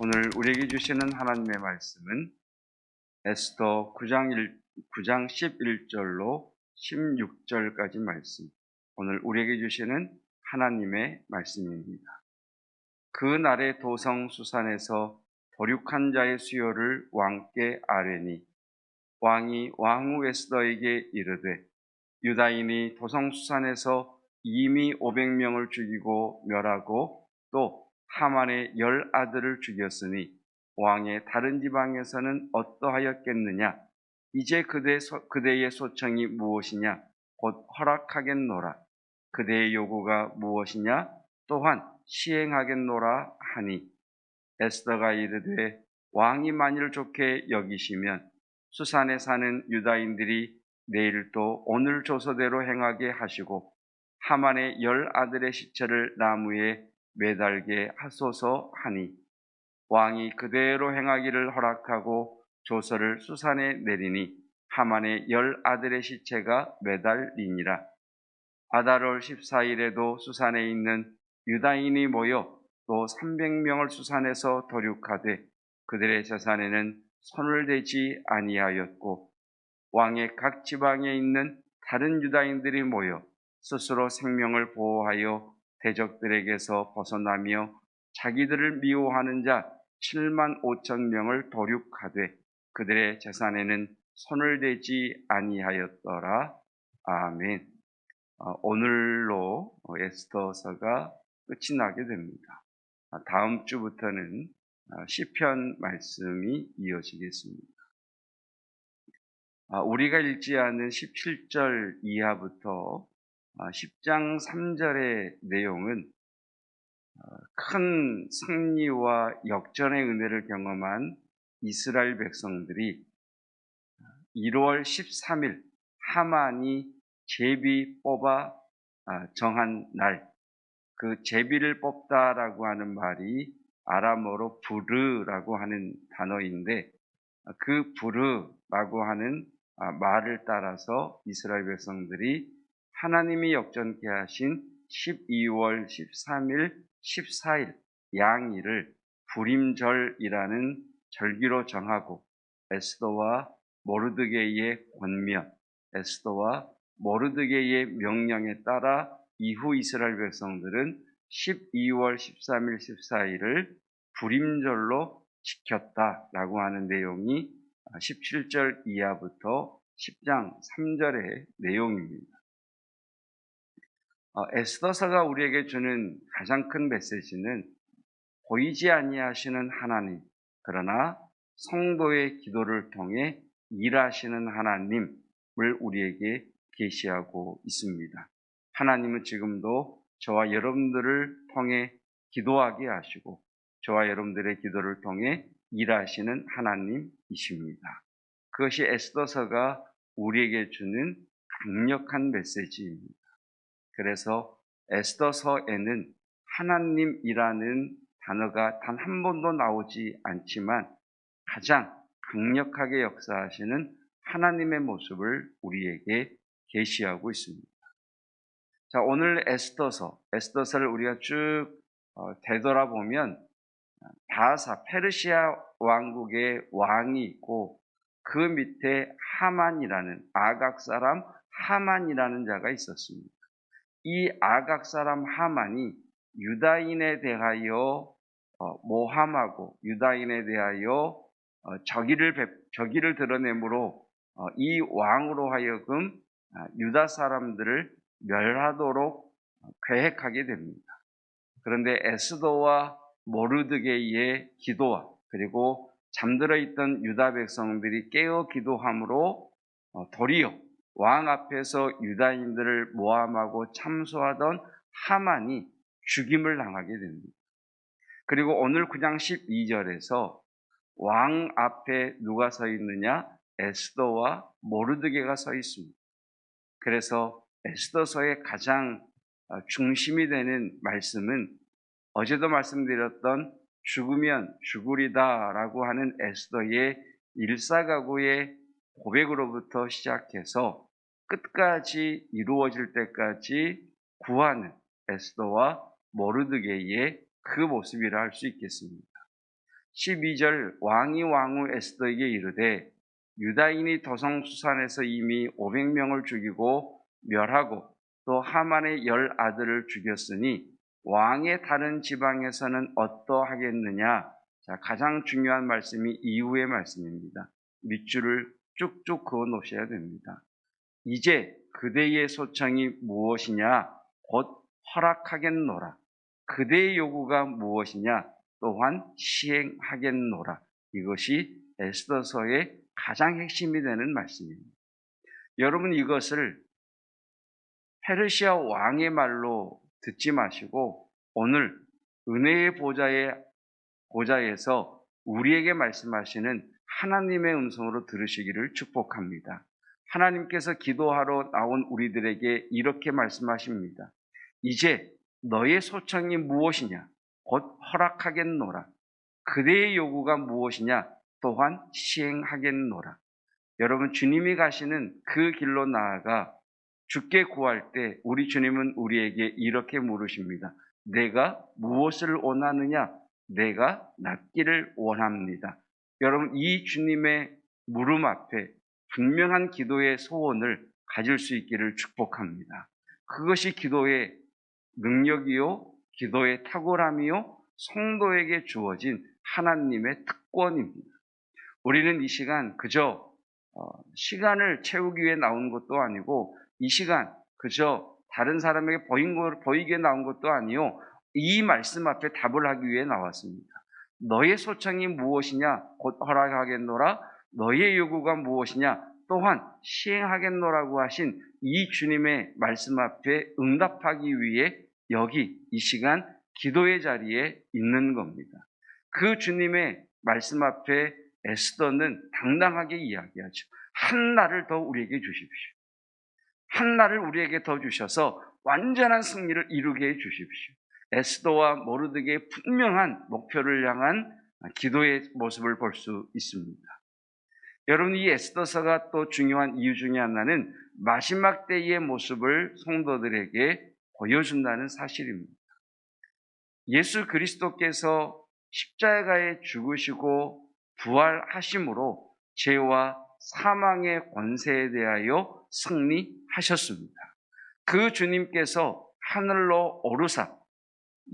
오늘 우리에게 주시는 하나님의 말씀은 에스더 9장 11절로 16절까지 말씀. 오늘 우리에게 주시는 하나님의 말씀입니다. 그 날의 도성 수산에서 도륙한 자의 수요를 왕께 아뢰니 왕이 왕후 에스더에게 이르되 유다인이 도성 수산에서 이미 500명을 죽이고 멸하고 또 하만의 10아들을 죽였으니 왕의 다른 지방에서는 어떠하였겠느냐? 이제 그대의 소청이 무엇이냐? 곧 허락하겠노라. 그대의 요구가 무엇이냐? 또한 시행하겠노라 하니 에스더가 이르되 왕이 만일 좋게 여기시면 수산에 사는 유다인들이 내일 또 오늘 조서대로 행하게 하시고 하만의 10아들의 시체를 나무에 매달게 하소서 하니 왕이 그대로 행하기를 허락하고 조서를 수산에 내리니 하만의 10아들의 시체가 매달리니라. 아달월 14일에도 수산에 있는 유다인이 모여 또 300명을 수산에서 도륙하되 그들의 재산에는 손을 대지 아니하였고 왕의 각 지방에 있는 다른 유다인들이 모여 스스로 생명을 보호하여 대적들에게서 벗어나며 자기들을 미워하는 자 7만 5천 명을 도륙하되 그들의 재산에는 손을 대지 아니하였더라. 아멘. 오늘로 에스더서가 끝이 나게 됩니다. 다음 주부터는 시편 말씀이 이어지겠습니다. 우리가 읽지 않은 17절 이하부터 10장 3절의 내용은 큰 승리와 역전의 은혜를 경험한 이스라엘 백성들이 1월 13일 하만이 제비 뽑아 정한 날, 그 제비를 뽑다라고 하는 말이 아람어로 부르라고 하는 단어인데 그 부르라고 하는 말을 따라서 이스라엘 백성들이 하나님이 역전케 하신 12월 13일, 14일 양일을 불임절이라는 절기로 정하고 에스더와 모르드게의 권면, 에스더와 모르드게의 명령에 따라 이후 이스라엘 백성들은 12월 13일, 14일을 불임절로 지켰다라고 하는 내용이 17절 이하부터 10장 3절의 내용입니다. 에스더서가 우리에게 주는 가장 큰 메시지는 보이지 아니하시는 하나님, 그러나 성도의 기도를 통해 일하시는 하나님을 우리에게 계시하고 있습니다. 하나님은 지금도 저와 여러분들을 통해 기도하게 하시고 저와 여러분들의 기도를 통해 일하시는 하나님이십니다. 그것이 에스더서가 우리에게 주는 강력한 메시지입니다. 그래서 에스더서에는 하나님이라는 단어가 단 한 번도 나오지 않지만 가장 강력하게 역사하시는 하나님의 모습을 우리에게 계시하고 있습니다. 자, 오늘 에스더서를 우리가 쭉 되돌아보면 페르시아 왕국의 왕이 있고 그 밑에 하만이라는 아각 사람 하만이라는 자가 있었습니다. 이 아각 사람 하만이 유다인에 대하여 모함하고 유다인에 대하여 적의를 드러내므로 이 왕으로 하여금 유다 사람들을 멸하도록 계획하게 됩니다. 그런데 에스더와 모르드게의 기도와 그리고 잠들어 있던 유다 백성들이 깨어 기도함으로 도리어 왕 앞에서 유다인들을 모함하고 참소하던 하만이 죽임을 당하게 됩니다. 그리고 오늘 9장 12절에서 왕 앞에 누가 서 있느냐? 에스더와 모르드게가 서 있습니다. 그래서 에스더서의 가장 중심이 되는 말씀은 어제도 말씀드렸던 죽으면 죽으리다라고 하는 에스더의 일사각오의 고백으로부터 시작해서 끝까지 이루어질 때까지 구하는 에스더와 모르드게의 그 모습이라 할 수 있겠습니다. 12절 왕이 왕후 에스더에게 이르되 유다인이 더성수산에서 이미 500명을 죽이고 멸하고 또 하만의 10아들을 죽였으니 왕의 다른 지방에서는 어떠하겠느냐. 자, 가장 중요한 말씀이 이후의 말씀입니다. 밑줄을 쭉쭉 그어 놓으셔야 됩니다. 이제 그대의 소청이 무엇이냐? 곧 허락하겠노라. 그대의 요구가 무엇이냐? 또한 시행하겠노라. 이것이 에스더서의 가장 핵심이 되는 말씀입니다. 여러분, 이것을 페르시아 왕의 말로 듣지 마시고 오늘 은혜의 보좌에서 우리에게 말씀하시는 하나님의 음성으로 들으시기를 축복합니다. 하나님께서 기도하러 나온 우리들에게 이렇게 말씀하십니다. 이제 너의 소청이 무엇이냐? 곧 허락하겠노라. 그대의 요구가 무엇이냐? 또한 시행하겠노라. 여러분, 주님이 가시는 그 길로 나아가 주께 구할 때 우리 주님은 우리에게 이렇게 물으십니다. 내가 무엇을 원하느냐? 내가 낫기를 원합니다. 여러분, 이 주님의 물음 앞에 분명한 기도의 소원을 가질 수 있기를 축복합니다. 그것이 기도의 능력이요, 기도의 탁월함이요, 성도에게 주어진 하나님의 특권입니다. 우리는 이 시간 그저 시간을 채우기 위해 나온 것도 아니고 이 시간 그저 다른 사람에게 보이게 나온 것도 아니요, 이 말씀 앞에 답을 하기 위해 나왔습니다. 너의 소청이 무엇이냐? 곧 허락하겠노라. 너의 요구가 무엇이냐? 또한 시행하겠노라고 하신 이 주님의 말씀 앞에 응답하기 위해 여기 이 시간 기도의 자리에 있는 겁니다. 그 주님의 말씀 앞에 에스더는 당당하게 이야기하죠. 한 날을 더 우리에게 주십시오. 한 날을 우리에게 더 주셔서 완전한 승리를 이루게 해 주십시오. 에스더와 모르드게의 분명한 목표를 향한 기도의 모습을 볼 수 있습니다. 여러분, 이 에스더서가 또 중요한 이유 중에 하나는 마지막 때의 모습을 성도들에게 보여준다는 사실입니다. 예수 그리스도께서 십자가에 죽으시고 부활하심으로 죄와 사망의 권세에 대하여 승리하셨습니다. 그 주님께서 하늘로 오르사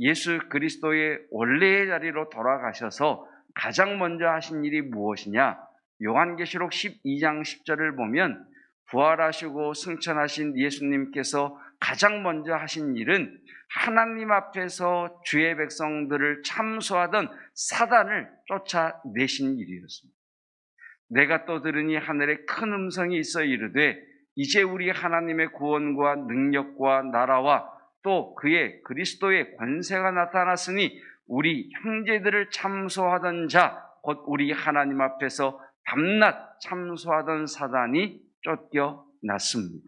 예수 그리스도의 원래의 자리로 돌아가셔서 가장 먼저 하신 일이 무엇이냐? 요한계시록 12장 10절을 보면 부활하시고 승천하신 예수님께서 가장 먼저 하신 일은 하나님 앞에서 주의 백성들을 참소하던 사단을 쫓아내신 일이었습니다. 내가 또 들으니 하늘에 큰 음성이 있어 이르되 이제 우리 하나님의 구원과 능력과 나라와 또 그의 그리스도의 권세가 나타났으니 우리 형제들을 참소하던 자 곧 우리 하나님 앞에서 밤낮 참소하던 사단이 쫓겨났습니다.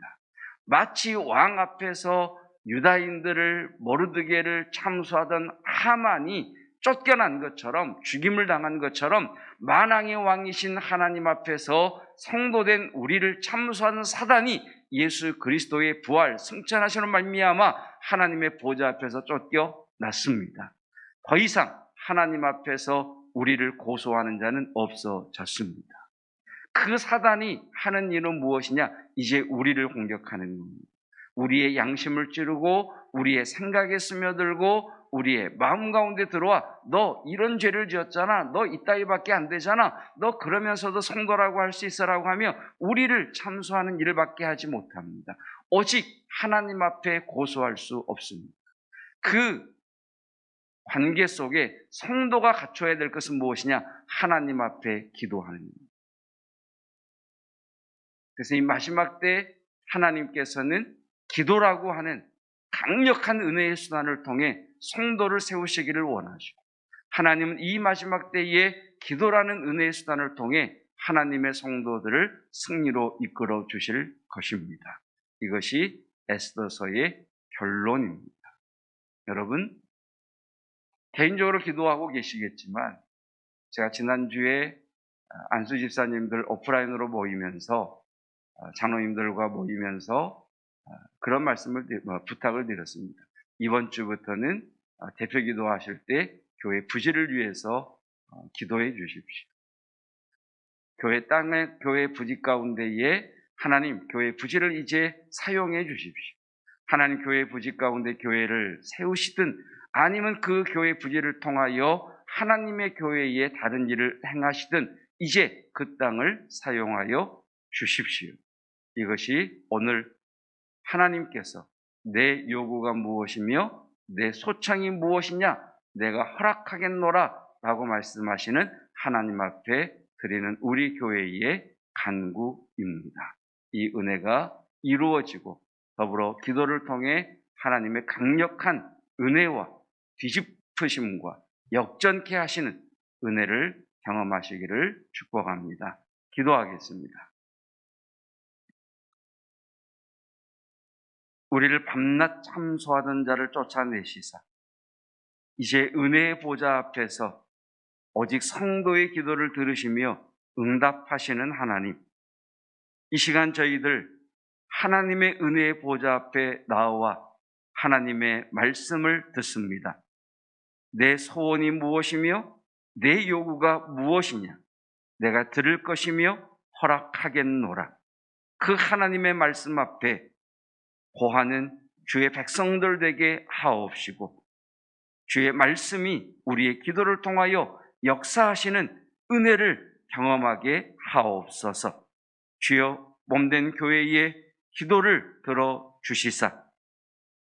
마치 왕 앞에서 유다인들을 모르드게를 참소하던 하만이 쫓겨난 것처럼, 죽임을 당한 것처럼 만왕의 왕이신 하나님 앞에서 성도된 우리를 참소하는 사단이 예수 그리스도의 부활 승천하시는 말미암아 하나님의 보좌 앞에서 쫓겨났습니다. 더 이상 하나님 앞에서 우리를 고소하는 자는 없어졌습니다. 그 사단이 하는 일은 무엇이냐? 이제 우리를 공격하는 겁니다. 우리의 양심을 찌르고 우리의 생각에 스며들고 우리의 마음 가운데 들어와 너 이런 죄를 지었잖아, 너 이따위밖에 안 되잖아, 너 그러면서도 성도라고 할 수 있어라고 하며 우리를 참소하는 일밖에 하지 못합니다. 오직 하나님 앞에 고소할 수 없습니다. 그 관계 속에 성도가 갖춰야 될 것은 무엇이냐? 하나님 앞에 기도하는 겁니다. 그래서 이 마지막 때 하나님께서는 기도라고 하는 강력한 은혜의 수단을 통해 성도를 세우시기를 원하시고, 하나님은 이 마지막 때에 기도라는 은혜의 수단을 통해 하나님의 성도들을 승리로 이끌어 주실 것입니다. 이것이 에스더서의 결론입니다. 여러분, 개인적으로 기도하고 계시겠지만 제가 지난주에 안수 집사님들 오프라인으로 모이면서 장로님들과 모이면서 그런 말씀을 부탁을 드렸습니다. 이번 주부터는 대표 기도하실 때 교회 부지를 위해서 기도해 주십시오. 교회 땅에, 교회 부지 가운데에 하나님 교회 부지를 이제 사용해 주십시오. 하나님 교회 부지 가운데 교회를 세우시든 아니면 그 교회 부지를 통하여 하나님의 교회에 다른 일을 행하시든 이제 그 땅을 사용하여 주십시오. 이것이 오늘 하나님께서 내 요구가 무엇이며 내 소청이 무엇이냐 내가 허락하겠노라 라고 말씀하시는 하나님 앞에 드리는 우리 교회의 간구입니다. 이 은혜가 이루어지고 더불어 기도를 통해 하나님의 강력한 은혜와 뒤집으심과 역전케 하시는 은혜를 경험하시기를 축복합니다. 기도하겠습니다. 우리를 밤낮 참소하던 자를 쫓아내시사 이제 은혜의 보좌 앞에서 오직 성도의 기도를 들으시며 응답하시는 하나님, 이 시간 저희들 하나님의 은혜의 보좌 앞에 나와 하나님의 말씀을 듣습니다. 내 소원이 무엇이며 내 요구가 무엇이냐 내가 들을 것이며 허락하겠노라. 그 하나님의 말씀 앞에 고하는 주의 백성들 되게 하옵시고 주의 말씀이 우리의 기도를 통하여 역사하시는 은혜를 경험하게 하옵소서. 주여 몸된 교회의 기도를 들어주시사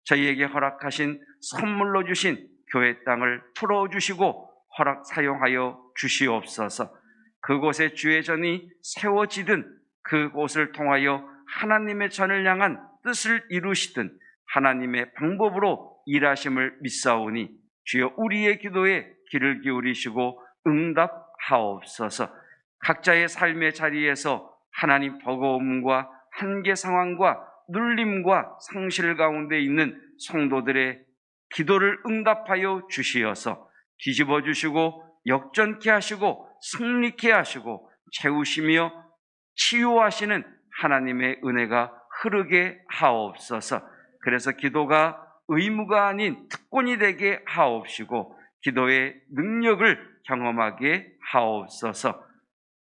저희에게 허락하신 선물로 주신 교회 땅을 풀어주시고 허락 사용하여 주시옵소서. 그곳에 주의 전이 세워지든 그곳을 통하여 하나님의 전을 향한 뜻을 이루시든 하나님의 방법으로 일하심을 믿사오니 주여 우리의 기도에 귀를 기울이시고 응답하옵소서. 각자의 삶의 자리에서 하나님 버거움과 한계 상황과 눌림과 상실 가운데 있는 성도들의 기도를 응답하여 주시어서 뒤집어 주시고 역전케 하시고 승리케 하시고 채우시며 치유하시는 하나님의 은혜가 흐르게 하옵소서. 그래서 기도가 의무가 아닌 특권이 되게 하옵시고 기도의 능력을 경험하게 하옵소서.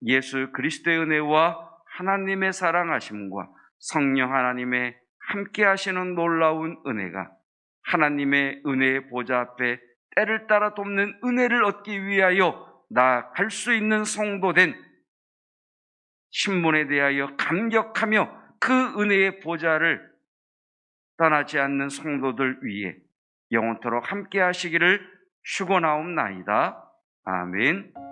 예수 그리스도의 은혜와 하나님의 사랑하심과 성령 하나님의 함께 하시는 놀라운 은혜가 하나님의 은혜의 보좌 앞에 때를 따라 돕는 은혜를 얻기 위하여 나아갈 수 있는 성도된 신분에 대하여 감격하며 그 은혜의 보좌를 떠나지 않는 성도들 위에 영원토록 함께 하시기를 축원하옵나이다. 아멘.